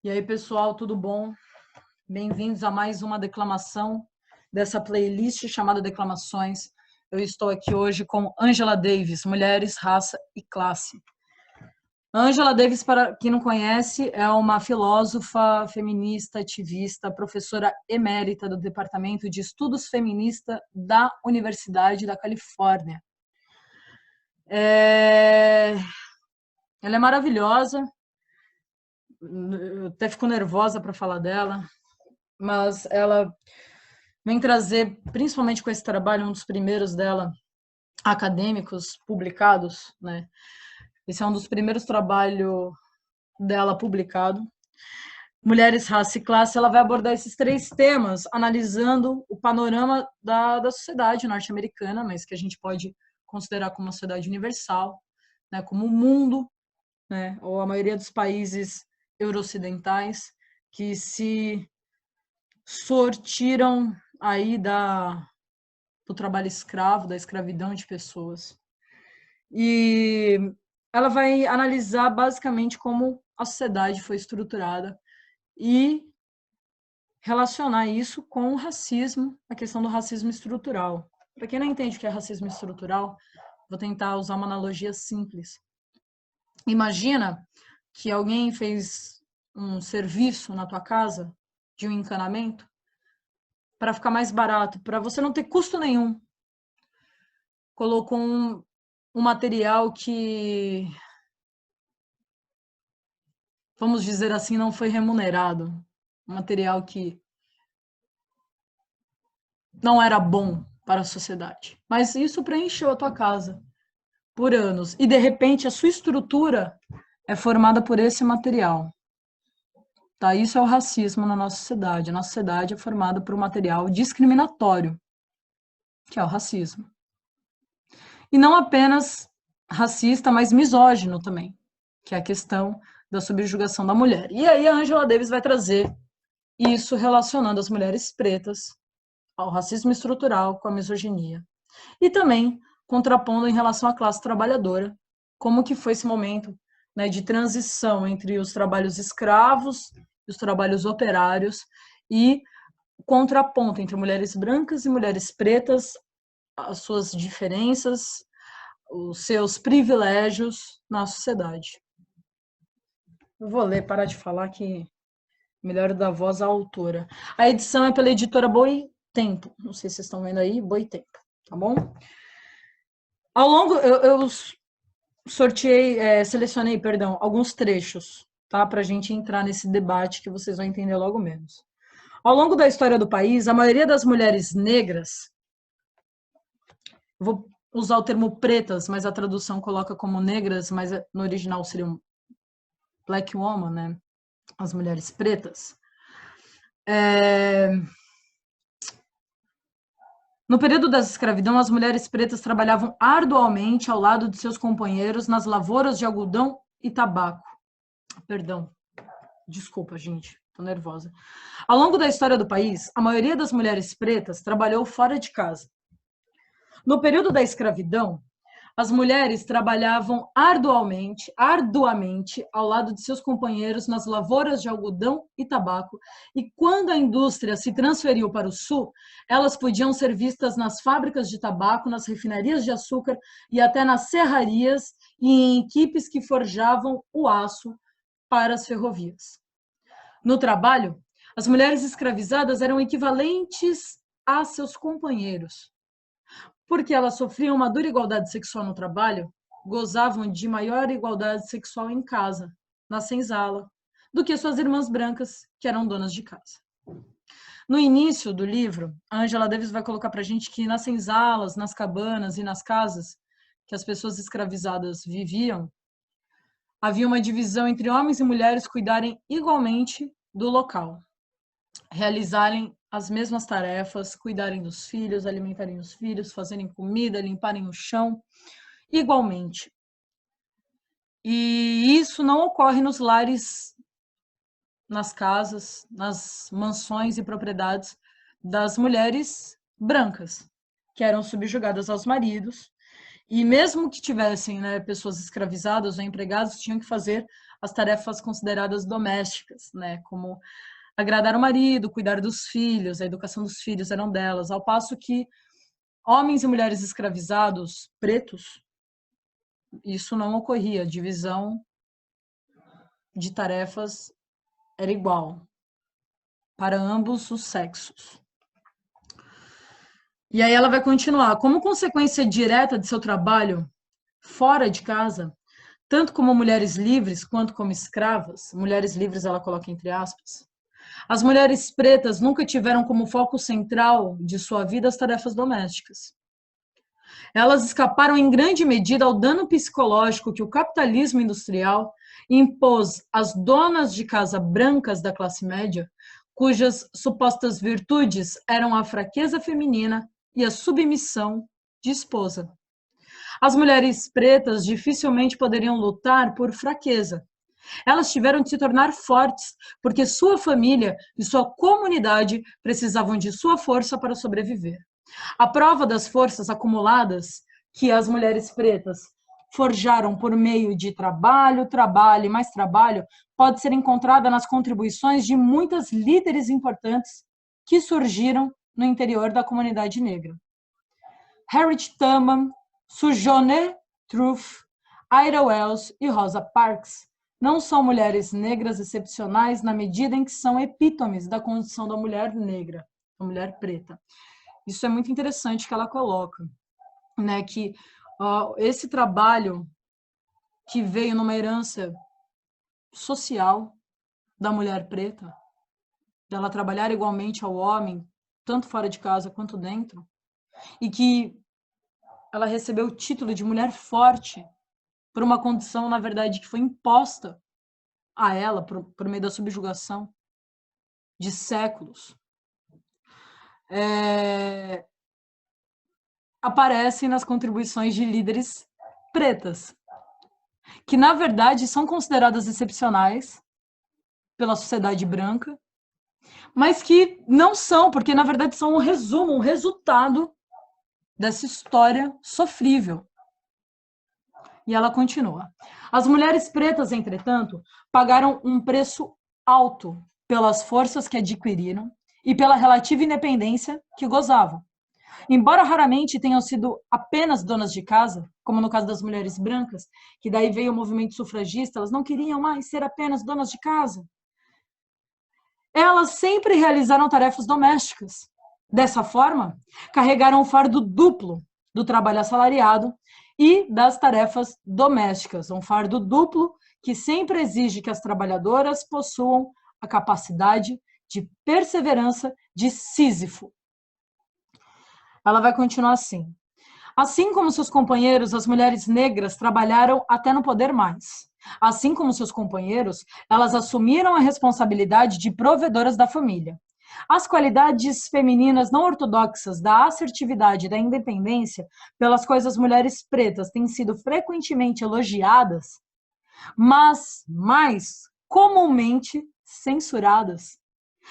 E aí, pessoal, tudo bom? Bem-vindos a mais uma declamação dessa playlist chamada Declamações. Eu estou aqui hoje com Angela Davis, Mulheres, Raça e Classe. Angela Davis, para quem não conhece, é uma filósofa, feminista, ativista, professora emérita do Departamento de Estudos Feministas da Universidade da Califórnia. Ela é maravilhosa, eu até fico nervosa para falar dela, mas ela vem trazer, principalmente com esse trabalho, um dos primeiros dela, acadêmicos, publicados, né? Esse é um dos primeiros trabalhos dela publicado. Mulheres, Raça e Classe, ela vai abordar esses três temas, analisando o panorama da sociedade norte-americana, mas que a gente pode considerar como uma sociedade universal, né, como o mundo, né, ou a maioria dos países euro-ocidentais, que se sortiram aí do trabalho escravo, da escravidão de pessoas. E ela vai analisar basicamente como a sociedade foi estruturada e relacionar isso com o racismo, a questão do racismo estrutural. Para quem não entende o que é racismo estrutural, vou tentar usar uma analogia simples. Imagina que alguém fez um serviço na tua casa de um encanamento para ficar mais barato, para você não ter custo nenhum. Colocou um material que, vamos dizer assim, não foi remunerado. Um material que não era bom para a sociedade. Mas isso preencheu a tua casa por anos. E, de repente, a sua estrutura é formada por esse material. Tá? Isso é o racismo na nossa sociedade. A nossa sociedade é formada por um material discriminatório, que é o racismo. E não apenas racista, mas misógino também, que é a questão da subjugação da mulher. E aí a Angela Davis vai trazer isso relacionando as mulheres pretas ao racismo estrutural com a misoginia. E também contrapondo em relação à classe trabalhadora, como que foi esse momento, né, de transição entre os trabalhos escravos e os trabalhos operários, e contraponto entre mulheres brancas e mulheres pretas, as suas diferenças, os seus privilégios na sociedade. Eu vou ler, parar de falar que melhor dar voz à autora. A edição é pela editora Boitempo. Não sei se vocês estão vendo aí, Boitempo, tá bom? Ao longo, eu selecionei, perdão, alguns trechos, tá? Para a gente entrar nesse debate que vocês vão entender logo menos. Ao longo da história do país, a maioria das mulheres negras, vou usar o termo pretas, mas a tradução coloca como negras, mas no original seriam black woman, né? As mulheres pretas. No período da escravidão, as mulheres pretas trabalhavam arduamente ao lado de seus companheiros nas lavouras de algodão e tabaco. Perdão, desculpa, gente, tô nervosa. Ao longo da história do país, a maioria das mulheres pretas trabalhou fora de casa. No período da escravidão, as mulheres trabalhavam arduamente ao lado de seus companheiros nas lavouras de algodão e tabaco, e quando a indústria se transferiu para o sul, elas podiam ser vistas nas fábricas de tabaco, nas refinarias de açúcar e até nas serrarias e em equipes que forjavam o aço para as ferrovias. No trabalho, as mulheres escravizadas eram equivalentes a seus companheiros, porque elas sofriam uma dura igualdade sexual no trabalho, gozavam de maior igualdade sexual em casa, na senzala, do que suas irmãs brancas, que eram donas de casa. No início do livro, a Angela Davis vai colocar para a gente que nas senzalas, nas cabanas e nas casas que as pessoas escravizadas viviam, havia uma divisão entre homens e mulheres cuidarem igualmente do local, realizarem as mesmas tarefas, cuidarem dos filhos, alimentarem os filhos, fazerem comida, limparem o chão, igualmente. E isso não ocorre nos lares, nas casas, nas mansões e propriedades das mulheres brancas, que eram subjugadas aos maridos E mesmo que tivessem, né, pessoas escravizadas ou empregados, tinham que fazer as tarefas consideradas domésticas, né, como agradar o marido, cuidar dos filhos, a educação dos filhos eram delas, ao passo que homens e mulheres escravizados, pretos, isso não ocorria, a divisão de tarefas era igual para ambos os sexos. E aí ela vai continuar. Como consequência direta de seu trabalho fora de casa, tanto como mulheres livres quanto como escravas, mulheres livres ela coloca entre aspas, as mulheres pretas nunca tiveram como foco central de sua vida as tarefas domésticas. Elas escaparam em grande medida ao dano psicológico que o capitalismo industrial impôs às donas de casa brancas da classe média, cujas supostas virtudes eram a fraqueza feminina e a submissão de esposa. As mulheres pretas dificilmente poderiam lutar por fraqueza. Elas tiveram de se tornar fortes, porque sua família e sua comunidade precisavam de sua força para sobreviver. A prova das forças acumuladas que as mulheres pretas forjaram por meio de trabalho, trabalho e mais trabalho pode ser encontrada nas contribuições de muitas líderes importantes que surgiram no interior da comunidade negra. Harriet Tubman, Sojourner Truth, Ida Wells e Rosa Parks não são mulheres negras excepcionais na medida em que são epítomes da condição da mulher negra, da mulher preta. Isso é muito interessante que ela coloca, né, que esse trabalho que veio numa herança social da mulher preta, dela trabalhar igualmente ao homem, tanto fora de casa quanto dentro, e que ela recebeu o título de mulher forte por uma condição, na verdade, que foi imposta a ela por meio da subjugação de séculos. Aparecem nas contribuições de líderes pretas, que, na verdade, são consideradas excepcionais pela sociedade branca, mas que não são, porque, na verdade, são um resumo, um resultado dessa história sofrível. E ela continua. As mulheres pretas, entretanto, pagaram um preço alto pelas forças que adquiriram e pela relativa independência que gozavam. Embora raramente tenham sido apenas donas de casa, como no caso das mulheres brancas, que daí veio o movimento sufragista, elas não queriam mais ser apenas donas de casa. Elas sempre realizaram tarefas domésticas. Dessa forma, carregaram o fardo duplo do trabalho assalariado e das tarefas domésticas, um fardo duplo que sempre exige que as trabalhadoras possuam a capacidade de perseverança de Sísifo. Ela vai continuar assim. Assim como seus companheiros, as mulheres negras trabalharam até não poder mais. Assim como seus companheiros, elas assumiram a responsabilidade de provedoras da família. As qualidades femininas não ortodoxas da assertividade e da independência, pelas quais as mulheres pretas têm sido frequentemente elogiadas, mas mais comumente censuradas,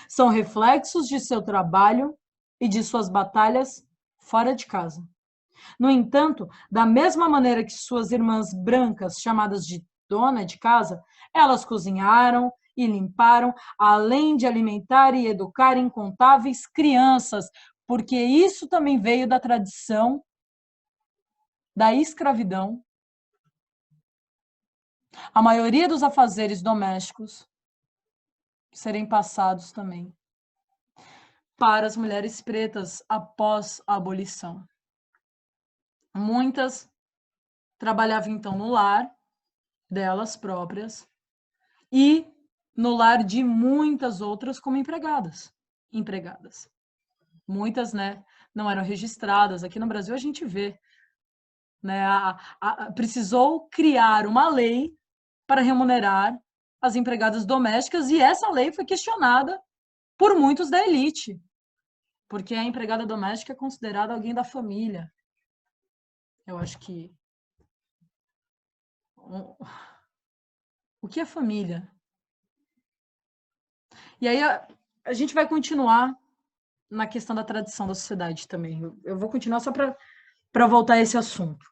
são reflexos de seu trabalho e de suas batalhas fora de casa. No entanto, da mesma maneira que suas irmãs brancas, chamadas de dona de casa, elas cozinharam e limparam, além de alimentar e educar incontáveis crianças, porque isso também veio da tradição da escravidão. A maioria dos afazeres domésticos serem passados também para as mulheres pretas após a abolição. Muitas trabalhavam, então, no lar delas próprias e no lar de muitas outras como empregadas. Muitas, né, não eram registradas. Aqui no Brasil a gente vê, né, precisou criar uma lei para remunerar as empregadas domésticas e essa lei foi questionada por muitos da elite, porque a empregada doméstica é considerada alguém da família. Eu acho que o que é família? E aí a gente vai continuar na questão da tradição da sociedade também. Eu vou continuar só para voltar a esse assunto.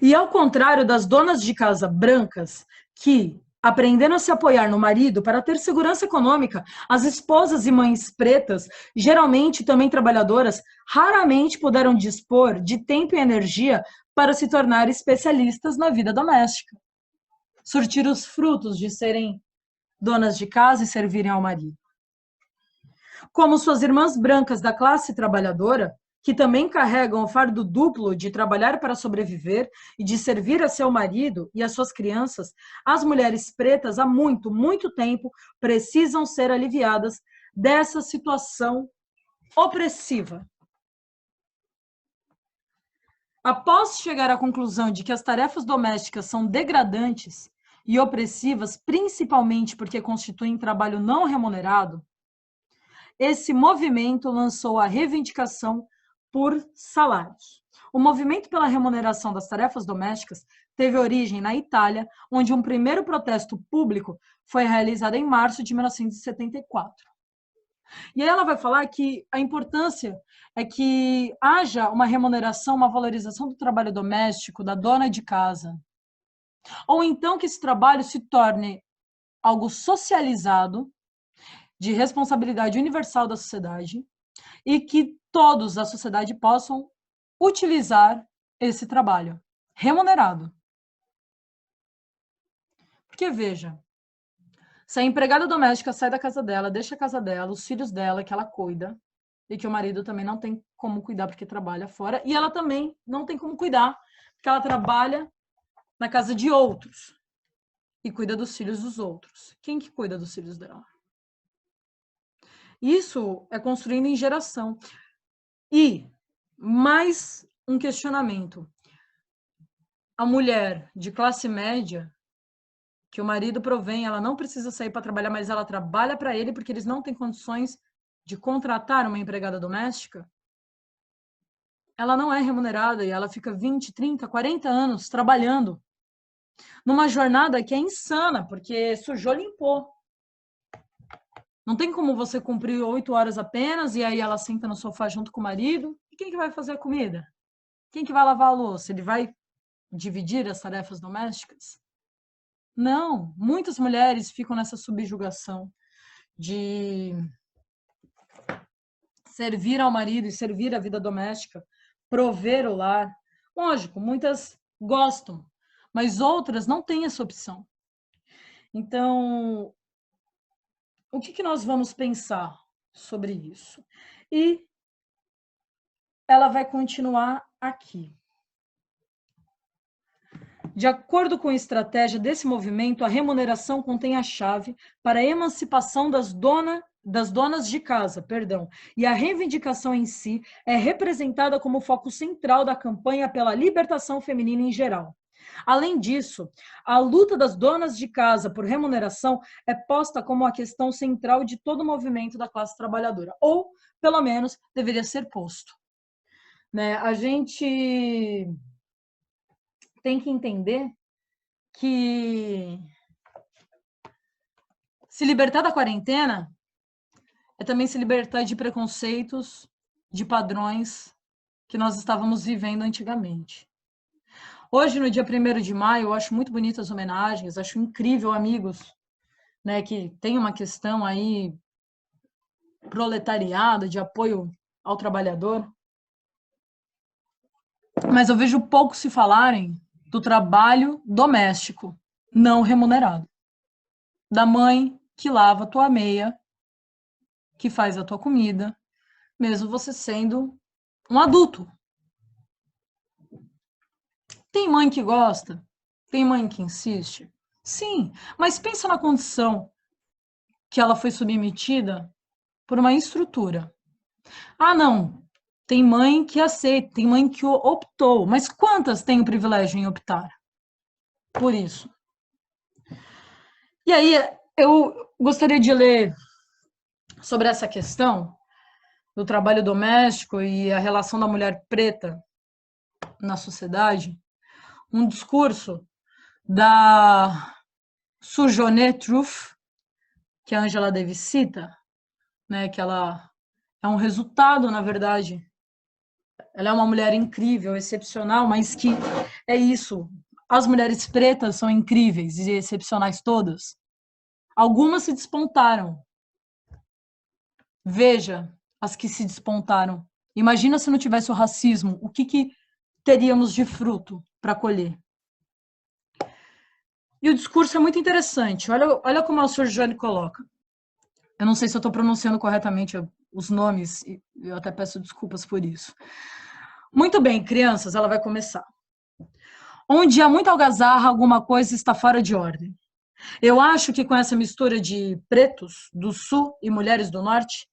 E ao contrário das donas de casa brancas, que aprenderam a se apoiar no marido para ter segurança econômica, as esposas e mães pretas, geralmente também trabalhadoras, raramente puderam dispor de tempo e energia para se tornar especialistas na vida doméstica, surtir os frutos de serem donas de casa e servirem ao marido. Como suas irmãs brancas da classe trabalhadora, que também carregam o fardo duplo de trabalhar para sobreviver e de servir a seu marido e a suas crianças, as mulheres pretas há muito, muito tempo precisam ser aliviadas dessa situação opressiva. Após chegar à conclusão de que as tarefas domésticas são degradantes e opressivas, principalmente porque constituem trabalho não remunerado, esse movimento lançou a reivindicação por salários. O movimento pela remuneração das tarefas domésticas teve origem na Itália, onde um primeiro protesto público foi realizado em março de 1974. E aí ela vai falar que a importância é que haja uma remuneração, uma valorização do trabalho doméstico, da dona de casa. Ou então que esse trabalho se torne algo socializado, de responsabilidade universal da sociedade, e que todos da sociedade possam utilizar esse trabalho remunerado. Porque, veja, se a empregada doméstica sai da casa dela, deixa a casa dela, os filhos dela, que ela cuida, e que o marido também não tem como cuidar porque trabalha fora, e ela também não tem como cuidar porque ela trabalha na casa de outros e cuida dos filhos dos outros. Quem que cuida dos filhos dela? Isso é construindo em geração. E mais um questionamento. A mulher de classe média, que o marido provém, ela não precisa sair para trabalhar, mas ela trabalha para ele porque eles não têm condições de contratar uma empregada doméstica, ela não é remunerada e ela fica 20, 30, 40 anos trabalhando numa jornada que é insana, porque sujou, limpou. Não tem como você cumprir 8 horas apenas e aí ela senta no sofá junto com o marido. E quem que vai fazer a comida? Quem que vai lavar a louça? Ele vai dividir as tarefas domésticas? Não, muitas mulheres ficam nessa subjugação de servir ao marido e servir a vida doméstica, prover o lar. Lógico, muitas gostam, mas outras não têm essa opção. Então, o que nós vamos pensar sobre isso? E ela vai continuar aqui. De acordo com a estratégia desse movimento, a remuneração contém a chave para a emancipação das donas de casa, e a reivindicação em si é representada como foco central da campanha pela libertação feminina em geral. Além disso, a luta das donas de casa por remuneração é posta como a questão central de todo o movimento da classe trabalhadora, ou, pelo menos, deveria ser posto. Né? A gente tem que entender que se libertar da quarentena é também se libertar de preconceitos, de padrões que nós estávamos vivendo antigamente. Hoje, no dia 1º de maio, eu acho muito bonitas as homenagens, acho incrível amigos, né, que tem uma questão aí proletariada, de apoio ao trabalhador. Mas eu vejo pouco se falarem do trabalho doméstico não remunerado. Da mãe que lava a tua meia, que faz a tua comida, mesmo você sendo um adulto. Tem mãe que gosta? Tem mãe que insiste? Sim, mas pensa na condição que ela foi submetida por uma estrutura. Ah, não, tem mãe que aceita, tem mãe que optou, mas quantas têm o privilégio em optar por isso? E aí, eu gostaria de ler sobre essa questão do trabalho doméstico e a relação da mulher preta na sociedade, um discurso da Sojourner Truth, que a Angela Davis cita, né, que ela é um resultado, na verdade, Ela é uma mulher incrível, excepcional, mas que é isso. As mulheres pretas são incríveis e excepcionais todas. Algumas se despontaram. Veja as que se despontaram. Imagina se não tivesse o racismo, o que teríamos de fruto para colher? E o discurso é muito interessante. Olha como a Sorjane coloca. Eu não sei se eu estou pronunciando corretamente os nomes, e eu até peço desculpas por isso. Muito bem, crianças, ela vai começar. Onde há muita algazarra, alguma coisa está fora de ordem. Eu acho que com essa mistura de pretos do sul e mulheres do norte,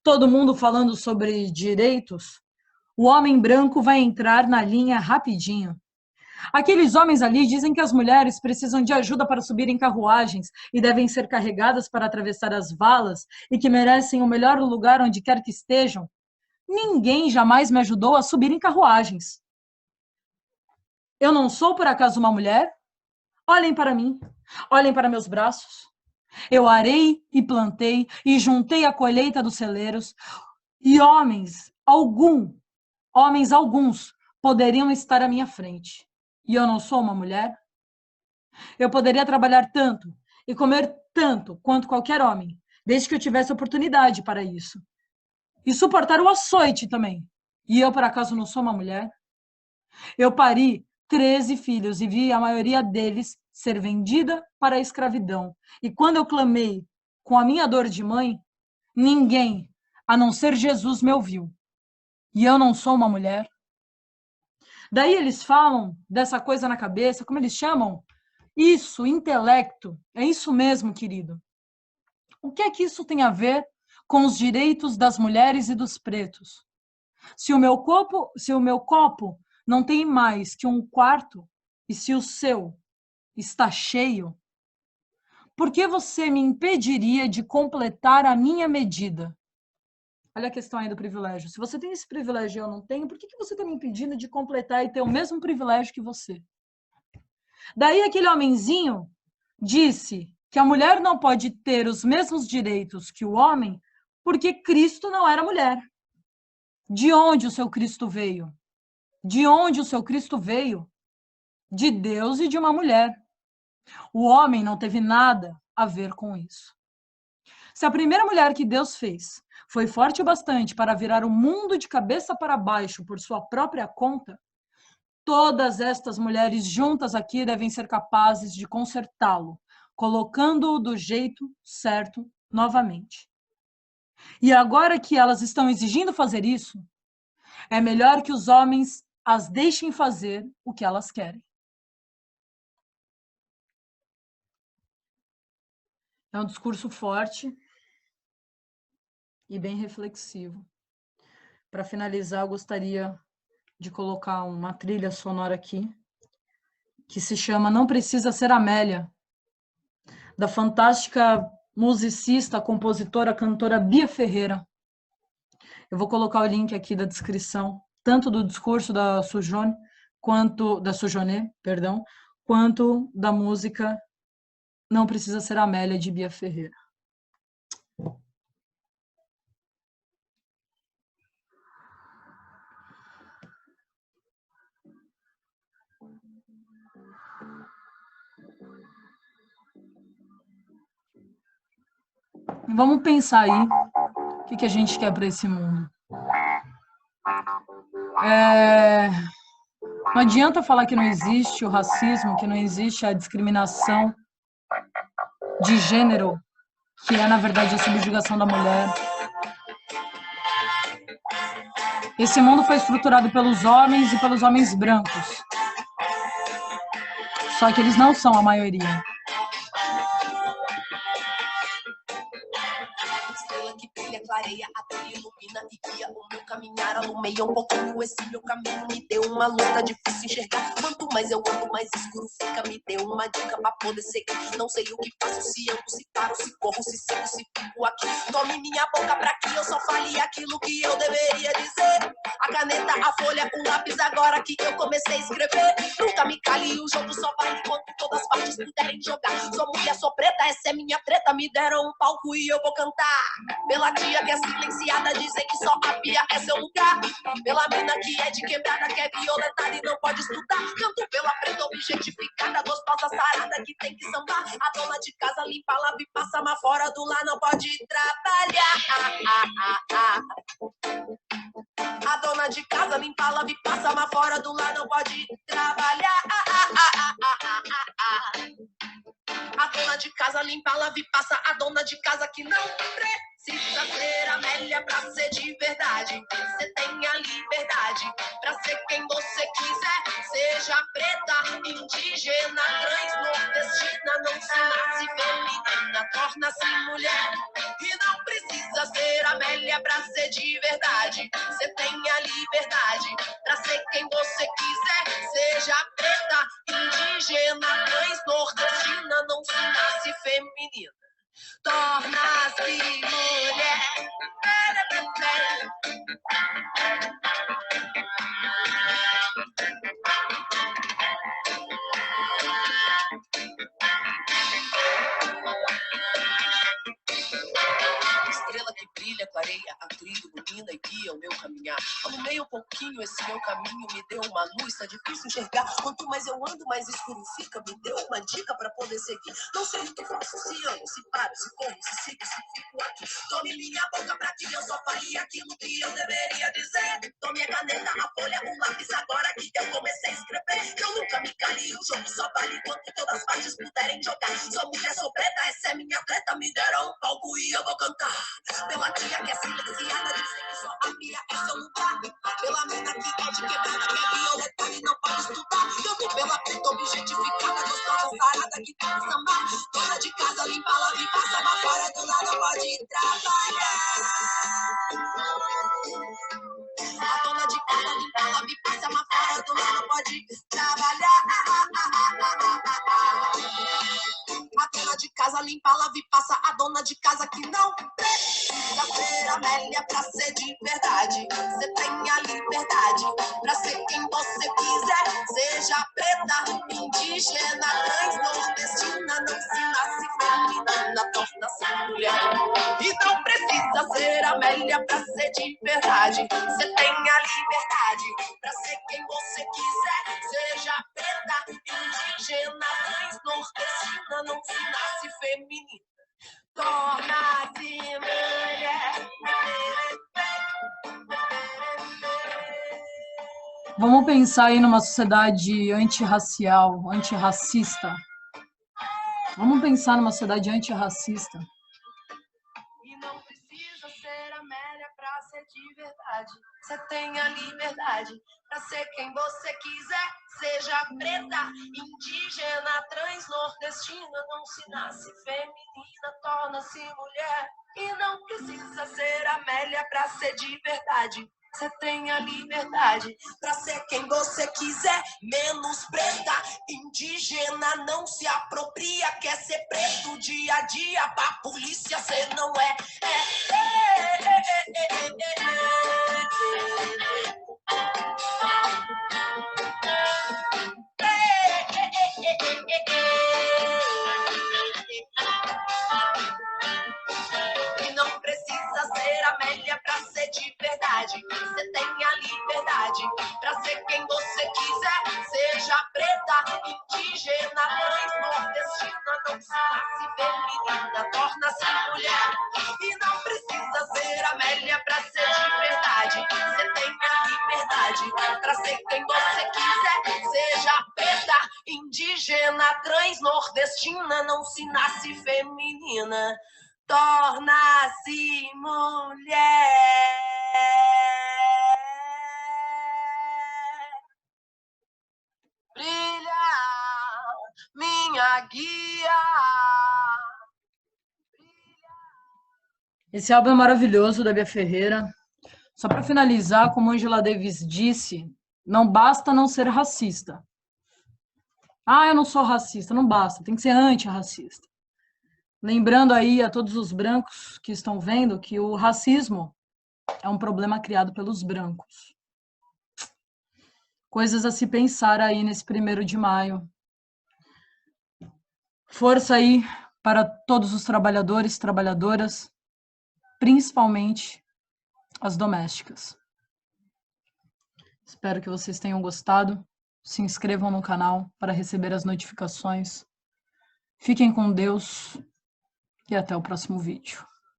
todo mundo falando sobre direitos, o homem branco vai entrar na linha rapidinho. Aqueles homens ali dizem que as mulheres precisam de ajuda para subir em carruagens e devem ser carregadas para atravessar as valas e que merecem o melhor lugar onde quer que estejam. Ninguém jamais me ajudou a subir em carruagens. Eu não sou, por acaso, uma mulher? Olhem para mim, olhem para meus braços. Eu arei e plantei e juntei a colheita dos celeiros e homens alguns poderiam estar à minha frente. E eu não sou uma mulher? Eu poderia trabalhar tanto e comer tanto quanto qualquer homem, desde que eu tivesse oportunidade para isso. E suportar o açoite também. E eu, por acaso, não sou uma mulher? Eu pari 13 filhos e vi a maioria deles ser vendida para a escravidão. E quando eu clamei com a minha dor de mãe, ninguém, a não ser Jesus, me ouviu. E eu não sou uma mulher? Daí eles falam dessa coisa na cabeça, como eles chamam? Isso, intelecto. É isso mesmo, querido. O que é que isso tem a ver com os direitos das mulheres e dos pretos? Se o meu copo não tem mais que um quarto e se o seu está cheio, por que você me impediria de completar a minha medida? Olha a questão aí do privilégio. Se você tem esse privilégio e eu não tenho, por que você está me impedindo de completar e ter o mesmo privilégio que você? Daí aquele homenzinho disse que a mulher não pode ter os mesmos direitos que o homem porque Cristo não era mulher. De onde o seu Cristo veio? De onde o seu Cristo veio? De Deus e de uma mulher. O homem não teve nada a ver com isso. Se a primeira mulher que Deus fez foi forte o bastante para virar o mundo de cabeça para baixo por sua própria conta, todas estas mulheres juntas aqui devem ser capazes de consertá-lo, colocando-o do jeito certo novamente. E agora que elas estão exigindo fazer isso, é melhor que os homens as deixem fazer o que elas querem. É um discurso forte e bem reflexivo. Para finalizar, eu gostaria de colocar uma trilha sonora aqui, que se chama Não Precisa Ser Amélia, da fantástica musicista, compositora, cantora Bia Ferreira. Eu vou colocar o link aqui da descrição, tanto do discurso da Sujone, quanto da música Não Precisa Ser Amélia, de Bia Ferreira. Vamos pensar aí o que a gente quer para esse mundo. Não adianta falar que não existe o racismo, que não existe a discriminação de gênero, que é, na verdade, a subjugação da mulher. Esse mundo foi estruturado pelos homens e pelos homens brancos. Só que eles não são a maioria. Clareia, a trilha ilumina e guia o meu caminhar. Alumeia um pouquinho esse meu caminho. Me deu uma luta difícil enxergar. Quanto mais eu ando, mais escuro fica. Me deu uma dica pra poder seguir. Não sei o que faço, se ando, se paro, se corro, se sigo, se fico aqui. Tome minha boca pra que eu só fale aquilo que eu deveria dizer. A caneta, a folha, o lápis, agora que eu comecei a escrever. Nunca me cale, o jogo só vai enquanto todas as partes puderem jogar. Sou mulher, sou preta, essa é minha treta. Me deram um palco e eu vou cantar. Pela tia que é silenciada, dizem que só a pia é seu lugar. Pela mina que é de quebrada, que é violentada e não pode estudar. Canto pela preta objetificada, gostosa sarada que tem que sambar. A dona de casa limpa, lava e passa, mas fora do lar não pode trabalhar. A dona de casa limpa, lava e passa, mas fora do lar não pode trabalhar. A dona de casa limpa, lava e passa. A dona de casa que não precisa ser Amélia pra ser de verdade. Você tem a liberdade pra ser quem você quiser. Seja preta, indígena, trans, nordestina. Não se nasce feminina, torna-se mulher. E não precisa ser Amélia pra ser de verdade. Você tem a liberdade pra ser quem você quiser. Seja preta, indígena, trans, nordestina. Não se nasce feminina, torna-se mulher. Estrela que brilha, clareia, a trilho, ilumina e guia o meu caminhar. Arrumei um pouquinho esse meu caminho, me deu uma luz, tá difícil enxergar. Quanto mais eu ando, mais escuro fica. Me deu uma dica pra poder seguir. Não sei o que faço, se amo, se paro, se corro, se sigo, se fico aqui. Tome minha boca pra que eu só fale aquilo que eu deveria dizer. Tome a caneta, a folha, o lápis, agora que eu comecei a escrever. Eu nunca me calei, o jogo só vale quanto todas as partes puderem jogar. Sou mulher, sou preta, essa é minha treta. Me deram um palco e eu vou cantar. Pela tia que é silenciada, dizem que só a minha é seu lugar. Pela mina que é de quebrada, que é violenta e não pode estudar. Canto pela preta objetificada, gostosa sarada que tem que sambar. Dona de casa limpa, lava e passa, mas fora do lado pode trabalhar. A dona de casa limpa, lava e passa, mas fora do lado pode trabalhar. A dona de casa limpa, lava e passa. A dona de casa que não precisa ser Amélia pra ser de verdade. Você tem a liberdade pra ser quem você quiser. Seja preta, indígena, trans, nordestina. Não se nasce feminina, torna-se mulher. E não precisa ser Amélia pra ser de verdade. Você tem a liberdade pra ser quem você quiser. Seja preta, indígena, trans, nordestina. Não se nasce feminina, torna-se mulher. Vamos pensar aí numa sociedade antirracial, antirracista. Vamos pensar numa sociedade antirracista. E não precisa ser Amélia pra ser de verdade. Você tem a liberdade pra ser quem você quiser. Seja preta, indígena, trans, nordestina. Não se nasce feminina, torna-se mulher. E não precisa ser Amélia pra ser de verdade. Você tem a liberdade pra ser quem você quiser. Menos preta, indígena, não se apropria. Quer ser preto dia a dia, pra polícia cê não é. E não precisa ser Amélia pra ser de verdade. Você tem a liberdade pra ser quem você quiser. Seja preta, indígena, trans, nordestina. Não se nasce feminina, torna-se mulher. E não precisa ser Amélia pra ser de verdade. Você tem a liberdade pra ser quem você quiser. Seja preta, indígena, trans, nordestina. Não se nasce feminina, torna-se mulher. Brilha, minha guia. Esse álbum é maravilhoso, da Bia Ferreira. Só para finalizar, como Angela Davis disse, não basta não ser racista. Ah, eu não sou racista, não basta, tem que ser antirracista. Lembrando aí a todos os brancos que estão vendo que o racismo é um problema criado pelos brancos. Coisas a se pensar aí nesse 1º de maio. Força aí para todos os trabalhadores, trabalhadoras, principalmente as domésticas. Espero que vocês tenham gostado. Se inscrevam no canal para receber as notificações. Fiquem com Deus e até o próximo vídeo.